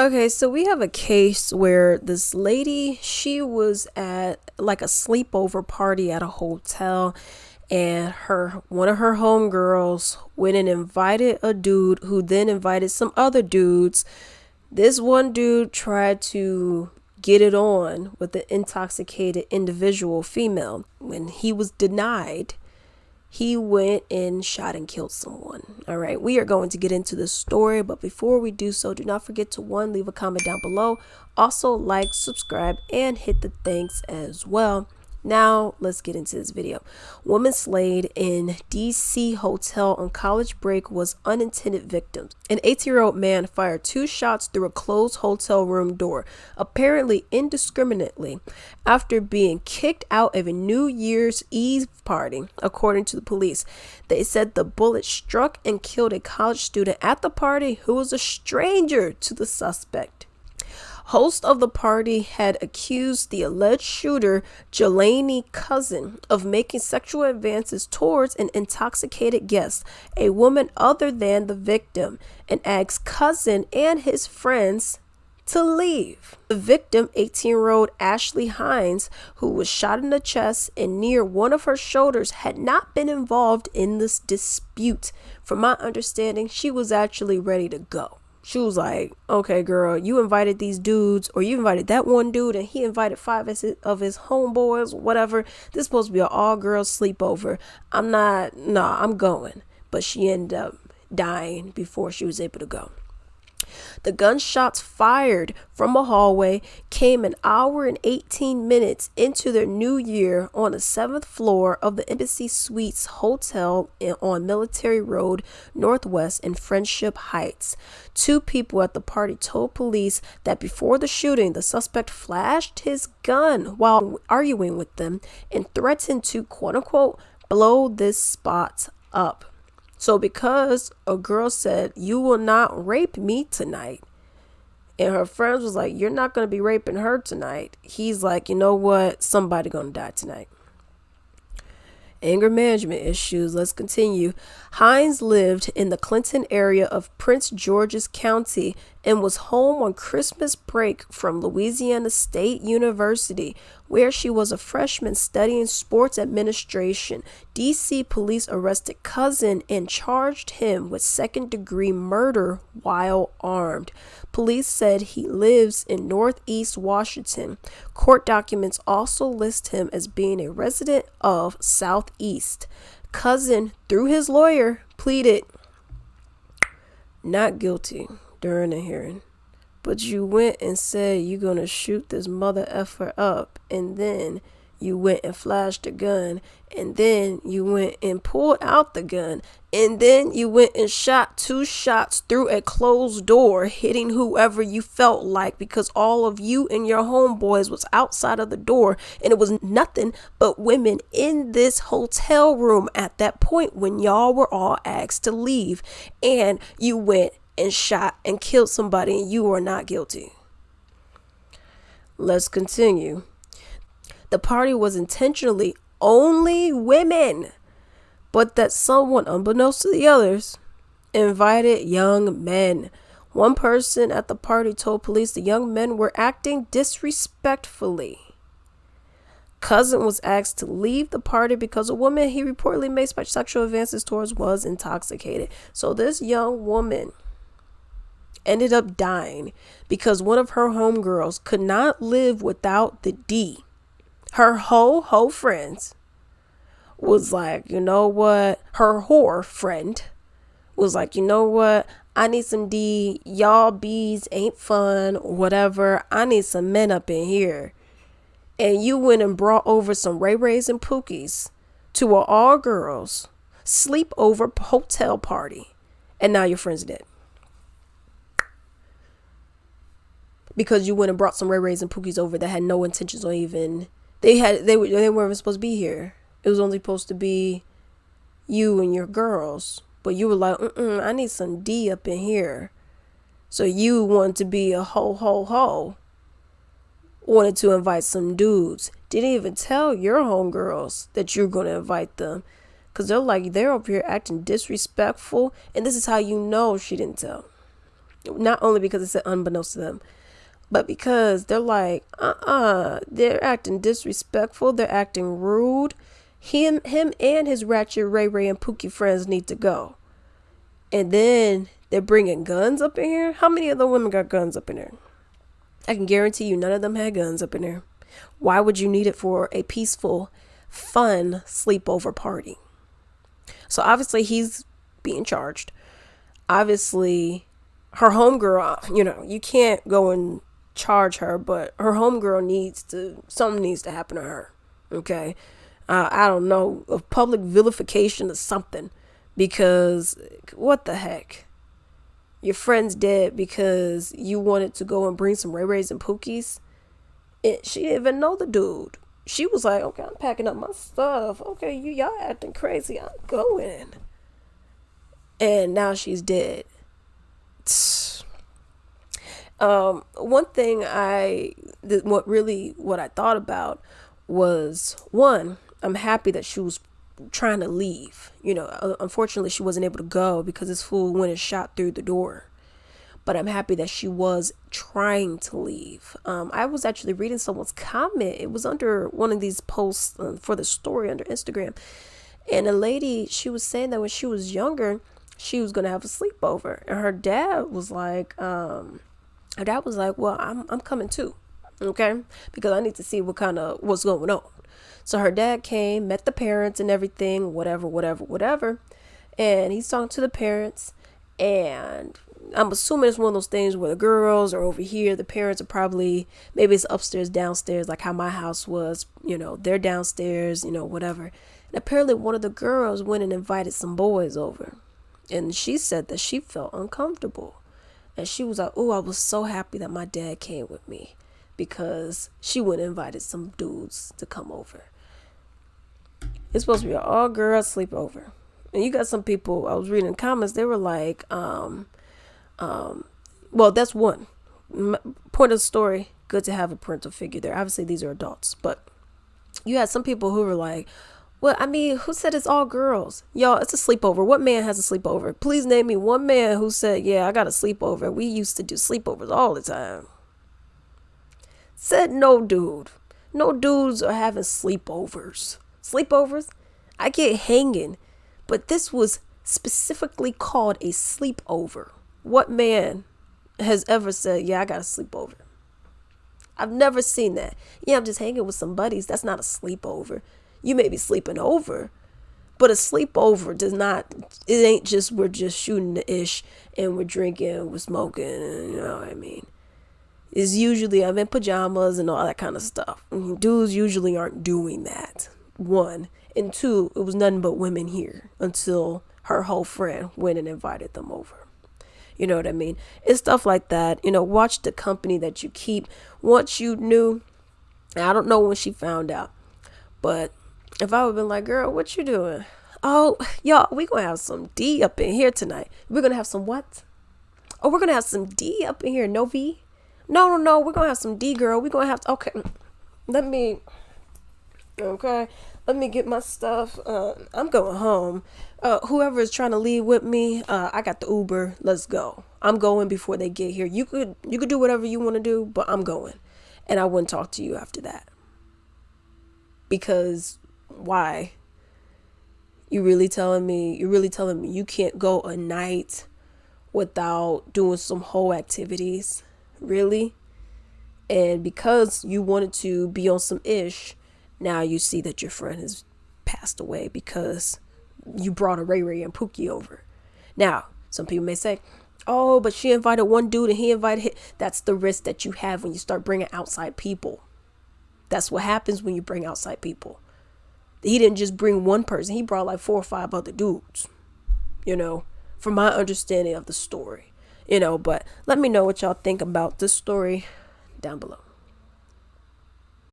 Okay, so we have a case where this lady, she was at like a sleepover party at a hotel, and one of her homegirls went and invited a dude who then invited some other dudes. This one dude tried to get it on with the intoxicated individual female. When he was denied, he went and shot and killed someone. All right, we are going to get into this story, but before we do so, do not forget to leave a comment down below. Also, like, subscribe, and hit the thanks as well. Now, let's get into this video. Woman slayed in DC hotel on college break was unintended victims. An 18-year-old man fired 2 shots through a closed hotel room door, apparently indiscriminately, after being kicked out of a New Year's Eve party, according to the police. They said the bullet struck and killed a college student at the party who was a stranger to the suspect. Host of the party had accused the alleged shooter, Jelani Cousin, of making sexual advances towards an intoxicated guest, a woman other than the victim, and asked Cousin and his friends to leave. The victim, 18-year-old Ashley Hines, who was shot in the chest and near one of her shoulders, had not been involved in this dispute. From my understanding, she was actually ready to go. She was like, okay, girl, you invited these dudes, or you invited that one dude, and he invited 5 of his homeboys, whatever. This is supposed to be an all-girls sleepover. I'm going. But she ended up dying before she was able to go. The gunshots fired from a hallway came an hour and 18 minutes into their new year on the 7th floor of the Embassy Suites Hotel on Military Road Northwest in Friendship Heights. 2 people at the party told police that before the shooting, the suspect flashed his gun while arguing with them and threatened to, quote-unquote, blow this spot up. So because a girl said, "You will not rape me tonight," and her friends was like, "You're not going to be raping her tonight," he's like, you know what? Somebody going to die tonight. Anger management issues. Let's continue. Hines lived in the Clinton area of Prince George's County and was home on Christmas break from Louisiana State University, where she was a freshman studying sports administration. DC police arrested Cousin and charged him with second-degree murder while armed. Police said he lives in Northeast Washington. Court documents also list him as being a resident of Southeast. Cousin, through his lawyer, pleaded not guilty during the hearing. But you went and said you're going to shoot this mother effer up, and then you went and flashed a gun, and then you went and pulled out the gun, and then you went and shot 2 shots through a closed door, hitting whoever you felt like, because all of you and your homeboys was outside of the door, and it was nothing but women in this hotel room at that point when y'all were all asked to leave, and you went and shot and killed somebody, and you are not guilty. Let's continue. The party was intentionally only women, but that someone, unbeknownst to the others, invited young men. One person at the party told police the young men were acting disrespectfully. Cousin was asked to leave the party because a woman he reportedly made sexual advances towards was intoxicated. So this young woman ended up dying because one of her homegirls could not live without the D. Her whole friends was like, you know what? Her whore friend was like, you know what? I need some D. Y'all B's ain't fun or whatever. I need some men up in here. And you went and brought over some Ray Rays and Pookies to an all girls sleepover hotel party. And now your friend's dead. Because you went and brought some Ray Rays and Pookies over that had no intentions on even... They weren't even supposed to be here. It was only supposed to be you and your girls. But you were like, I need some D up in here. So you wanted to be a ho. Wanted to invite some dudes. Didn't even tell your homegirls that you're going to invite them. Because they're up here acting disrespectful. And this is how you know she didn't tell. Not only because it said unbeknownst to them, but because they're like, they're acting disrespectful, they're acting rude. Him and his ratchet Ray Ray and Pookie friends need to go. And then they're bringing guns up in here. How many of the women got guns up in there? I can guarantee you none of them had guns up in there. Why would you need it for a peaceful, fun sleepover party? So obviously he's being charged. Obviously her homegirl, you can't go and charge her, but her homegirl something needs to happen to her. Okay. I don't know, of public vilification or something, because what the heck? Your friend's dead because you wanted to go and bring some Ray Rays and Pookies. She didn't even know the dude. She was like, okay, I'm packing up my stuff. Okay, y'all acting crazy. I'm going. And now she's dead. One thing what I thought about was, one, I'm happy that she was trying to leave. Unfortunately, she wasn't able to go because this fool went and shot through the door. But I'm happy that she was trying to leave. I was actually reading someone's comment. It was under one of these posts for the story under Instagram. And a lady, she was saying that when she was younger, she was going to have a sleepover. And her dad was like, well, I'm coming too. Okay. Because I need to see what's going on. So her dad came, met the parents and everything, whatever. And he's talking to the parents, and I'm assuming it's one of those things where the girls are over here, the parents are maybe it's upstairs, downstairs, like how my house was, they're downstairs, whatever. And apparently one of the girls went and invited some boys over, and she said that she felt uncomfortable. And she was like, oh, I was so happy that my dad came with me, because she went and invited some dudes to come over. It's supposed to be an all girls sleepover. And you got some people, I was reading comments, they were like, well, that's one. Point of the story, good to have a parental figure there. Obviously, these are adults. But you had some people who were like, well, I mean, who said it's all girls? Y'all, it's a sleepover. What man has a sleepover? Please name me one man who said, yeah, I got a sleepover. We used to do sleepovers all the time. Said no dude. No dudes are having sleepovers. Sleepovers? I get hanging. But this was specifically called a sleepover. What man has ever said, yeah, I got a sleepover? I've never seen that. Yeah, I'm just hanging with some buddies. That's not a sleepover. You may be sleeping over, but a sleepover it ain't just we're just shooting the ish and we're drinking, we're smoking, and you know what I mean? It's usually I'm in pajamas and all that kind of stuff. Dudes usually aren't doing that. One. And two, it was nothing but women here until her whole friend went and invited them over. You know what I mean? It's stuff like that. Watch the company that you keep. Once you knew, I don't know when she found out, but if I would have been like, girl, what you doing? Oh, y'all, we going to have some D up in here tonight. We're going to have some what? Oh, we're going to have some D up in here. No V? No. We're going to have some D, girl. We're going to have to, okay. Let me get my stuff. I'm going home. Whoever is trying to leave with me, I got the Uber. Let's go. I'm going before they get here. You could do whatever you want to do, but I'm going. And I wouldn't talk to you after that. Because why? You really telling me you can't go a night without doing some whole activities? Really? And because you wanted to be on some ish, now you see that your friend has passed away because you brought a Ray Ray and Pookie over. Now, some people may say, oh, but she invited one dude and he invited him. That's the risk that you have when you start bringing outside people. That's what happens when you bring outside people. He didn't just bring one person. He brought like 4 or 5 other dudes, from my understanding of the story, but let me know what y'all think about this story down below.